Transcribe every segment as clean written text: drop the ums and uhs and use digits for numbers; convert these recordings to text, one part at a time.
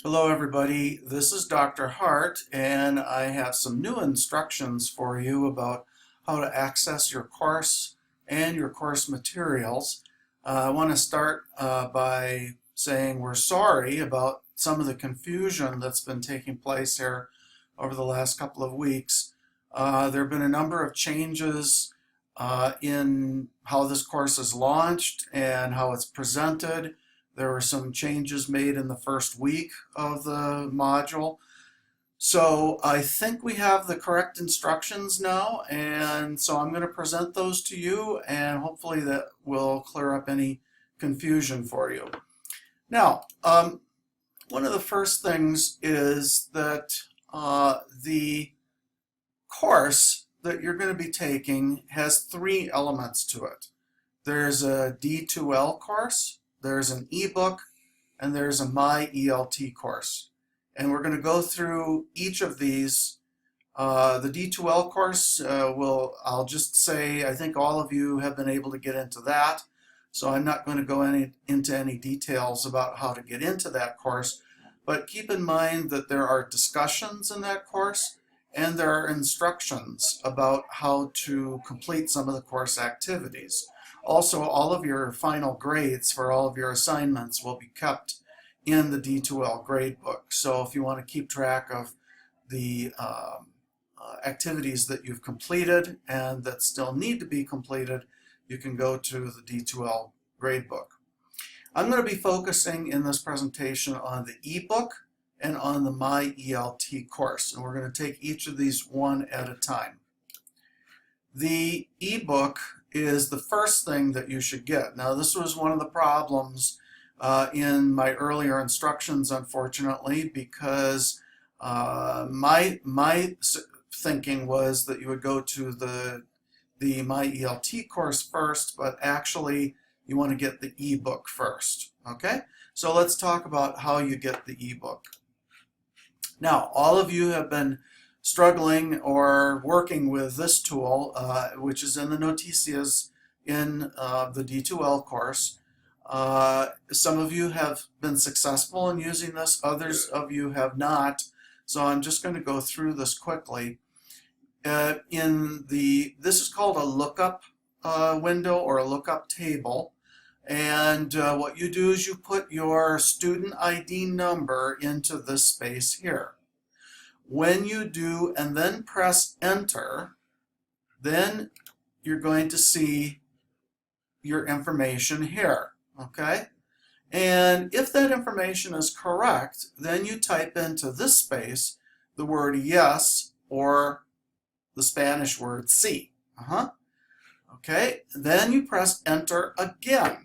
Hello everybody, this is Dr. Hart and I have some new instructions for you about how to access your course and your course materials. I want to start by saying we're sorry about some of the confusion that's been taking place here over the last couple of weeks. There have been a number of changes in how this course is launched and how it's presented. There were some changes made in the first week of the module. So I think we have the correct instructions now, and so I'm going to present those to you, and hopefully that will clear up any confusion for you. Now, one of the first things is that the course that you're going to be taking has three elements to it. There's a D2L course, there's an ebook, and there's a MyELT course. And we're going to go through each of these. The D2L course, I'll just say, I think all of you have been able to get into that. So I'm not going to go into any details about how to get into that course. But keep in mind that there are discussions in that course, and there are instructions about how to complete some of the course activities. Also, all of your final grades for all of your assignments will be kept in the D2L gradebook. So if you want to keep track of the activities that you've completed and that still need to be completed, you can go to the D2L gradebook. I'm going to be focusing in this presentation on the ebook and on the MyELT course, and we're going to take each of these one at a time. The ebook is the first thing that you should get. Now, this was one of the problems in my earlier instructions, unfortunately, because my thinking was that you would go to the MyELT course first, but actually you want to get the ebook first. Okay, so let's talk about how you get the ebook. Now, all of you have been struggling or working with this tool, which is in the Noticias in the D2L course. Some of you have been successful in using this, others of you have not. So I'm just going to go through this quickly. This is called a lookup window or a lookup table. And what you do is you put your student ID number into this space here. When you do and then press enter, then you're going to see your information here, okay? And if that information is correct, then you type into this space the word yes or the Spanish word sí. Okay, then you press enter again.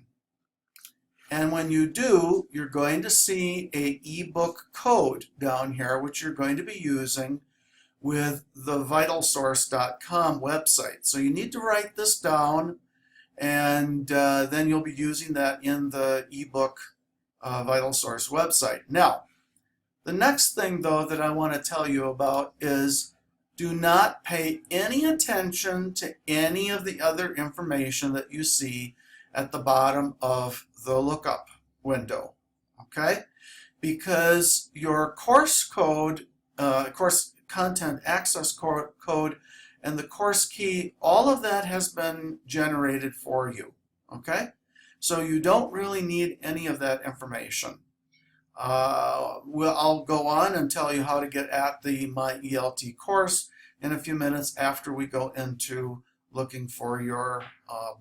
And when you do, you're going to see an ebook code down here, which you're going to be using with the vitalsource.com website. So you need to write this down, and then you'll be using that in the ebook VitalSource website. Now, the next thing, though, that I want to tell you about is do not pay any attention to any of the other information that you see at the bottom of the lookup window, okay? Because your course code, course content access code, and the course key, all of that has been generated for you, okay? So you don't really need any of that information. I'll go on and tell you how to get at the MyELT course in a few minutes after we go into looking for your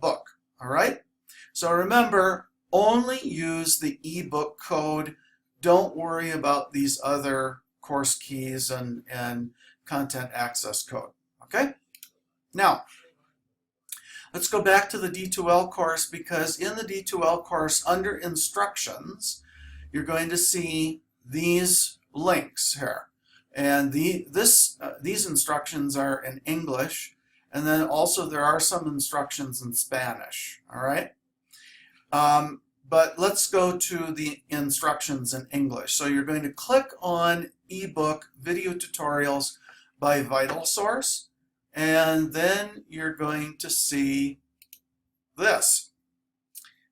book, all right? So remember, only use the ebook code. Don't worry about these other course keys and content access code, okay? Now, let's go back to the D2L course, because in the D2L course, under instructions, you're going to see these links here. And these instructions are in English, and then also there are some instructions in Spanish, all right? But let's go to the instructions in English. So you're going to click on ebook video tutorials by VitalSource, and then you're going to see this.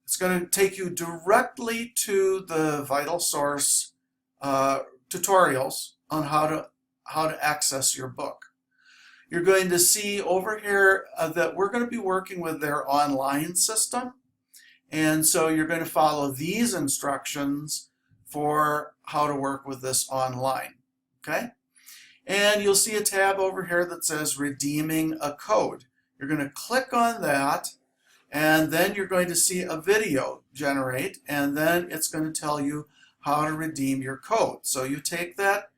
It's going to take you directly to the VitalSource tutorials on how to access your book. You're going to see over here that we're going to be working with their online system. And so you're going to follow these instructions for how to work with this online. Okay? And you'll see a tab over here that says redeeming a code. You're going to click on that, and then you're going to see a video generate, and then it's going to tell you how to redeem your code. So you take that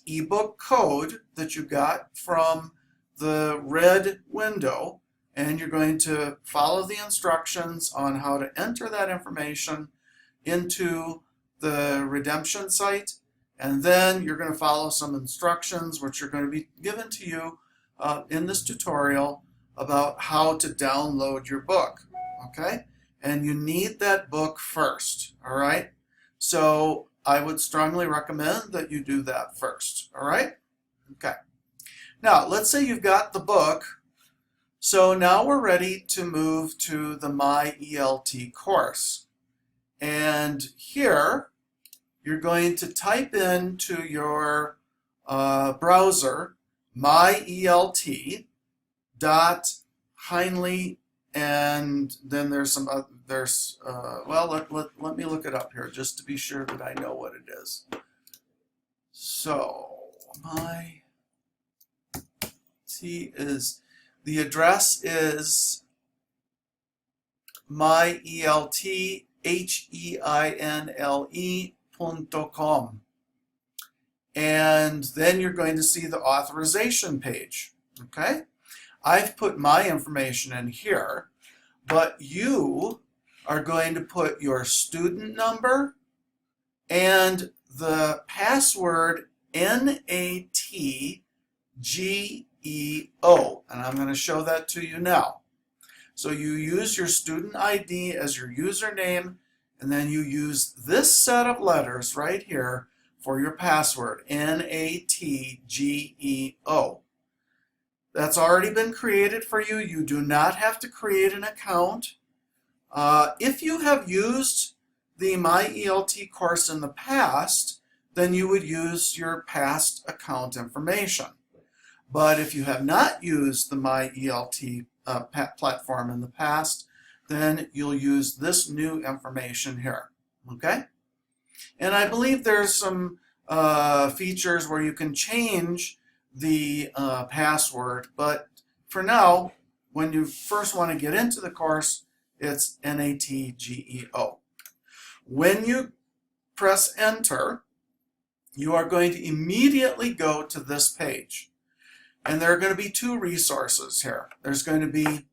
ebook code that you got from the red window, and you're going to follow the instructions on how to enter that information into the redemption site, and then you're going to follow some instructions which are going to be given to you in this tutorial about how to download your book. Okay? And you need that book first. All right? So I would strongly recommend that you do that first. All right? Okay. Now, let's say you've got the book. So now we're ready to move to the MyELT course. And here, you're going to type into your browser myelt.heinle, and then there's some let me look it up here just to be sure that I know what it is. So the address is myeltheinle.com. And then you're going to see the authorization page. Okay? I've put my information in here, but you are going to put your student number and the password NATGEO. And I'm going to show that to you now. So you use your student ID as your username, and then you use this set of letters right here for your password, NATGEO. That's already been created for you. You do not have to create an account. If you have used the MyELT course in the past, then you would use your past account information. But if you have not used the MyELT platform in the past, then you'll use this new information here. Okay? And I believe there's some features where you can change the password, but for now, when you first want to get into the course, it's NATGEO. When you press enter, you are going to immediately go to this page. And there are going to be two resources here. There's going to be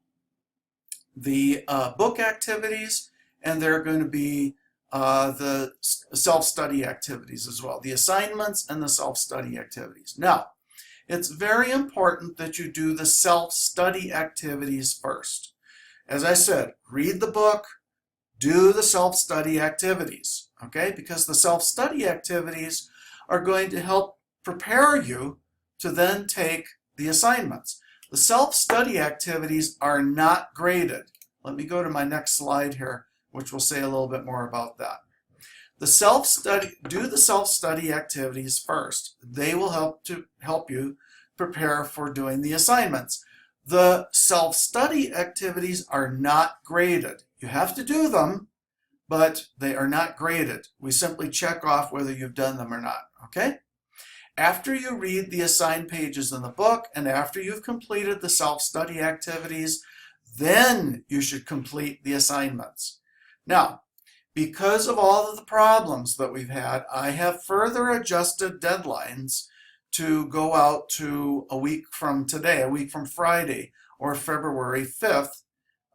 the book activities, and there are going to be the self-study activities as well, the assignments and the self-study activities. Now, it's very important that you do the self-study activities first. As I said, read the book, do the self-study activities, okay? Because the self-study activities are going to help prepare you to then take the assignments. The self-study activities are not graded. Let me go to my next slide here, which will say a little bit more about that. Do the self-study activities first. They will help you prepare for doing the assignments. The self-study activities are not graded. You have to do them, but they are not graded. We simply check off whether you've done them or not, okay? After you read the assigned pages in the book and after you've completed the self-study activities, then you should complete the assignments. Now, because of all of the problems that we've had, I have further adjusted deadlines to go out to a week from today, a week from Friday, or February 5th,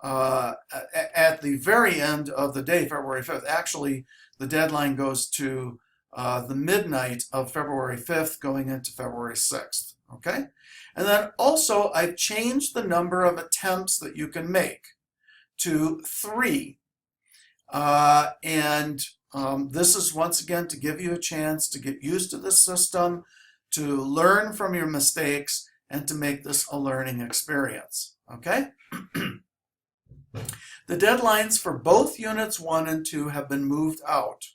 at the very end of the day, February 5th. Actually, the deadline goes to the midnight of February 5th going into February 6th, okay? And then also, I've changed the number of attempts that you can make to 3. This is once again to give you a chance to get used to the system, to learn from your mistakes, and to make this a learning experience, okay? The deadlines for both Units 1 and 2 have been moved out.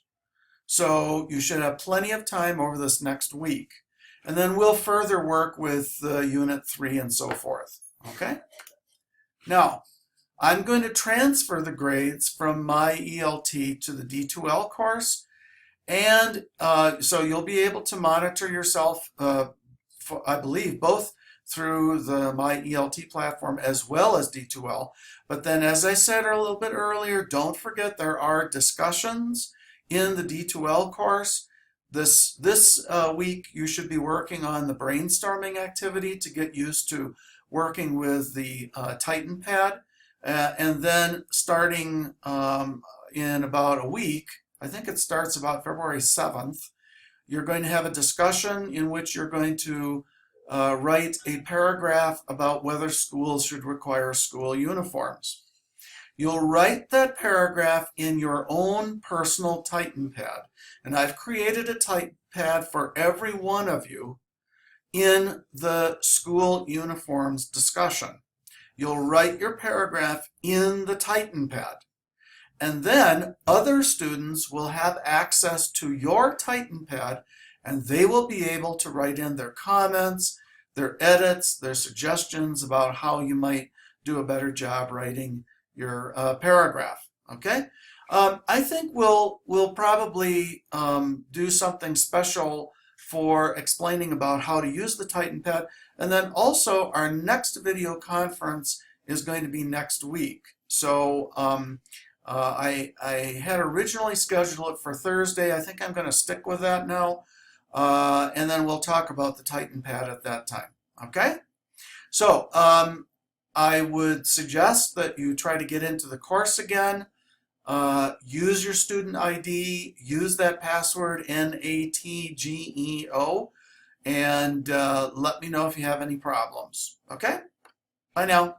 So you should have plenty of time over this next week. And then we'll further work with Unit 3 and so forth. Okay? Now, I'm going to transfer the grades from my ELT to the D2L course. And so you'll be able to monitor yourself, I believe, both through the My ELT platform as well as D2L. But then, as I said a little bit earlier, don't forget there are discussions in the D2L course. This week, you should be working on the brainstorming activity to get used to working with the TitanPad. And then starting in about a week, I think it starts about February 7th, you're going to have a discussion in which you're going to write a paragraph about whether schools should require school uniforms. You'll write that paragraph in your own personal TitanPad. And I've created a TitanPad for every one of you in the school uniforms discussion. You'll write your paragraph in the TitanPad. And then other students will have access to your TitanPad, and they will be able to write in their comments, their edits, their suggestions about how you might do a better job writing your paragraph. Okay? I think we'll probably do something special for explaining about how to use the TitanPad. And then also our next video conference is going to be next week. So I had originally scheduled it for Thursday. I think I'm going to stick with that now. And then we'll talk about the TitanPad at that time. Okay? So I would suggest that you try to get into the course again. Use your student ID. Use that password, NATGEO. And let me know if you have any problems. Okay? Bye now.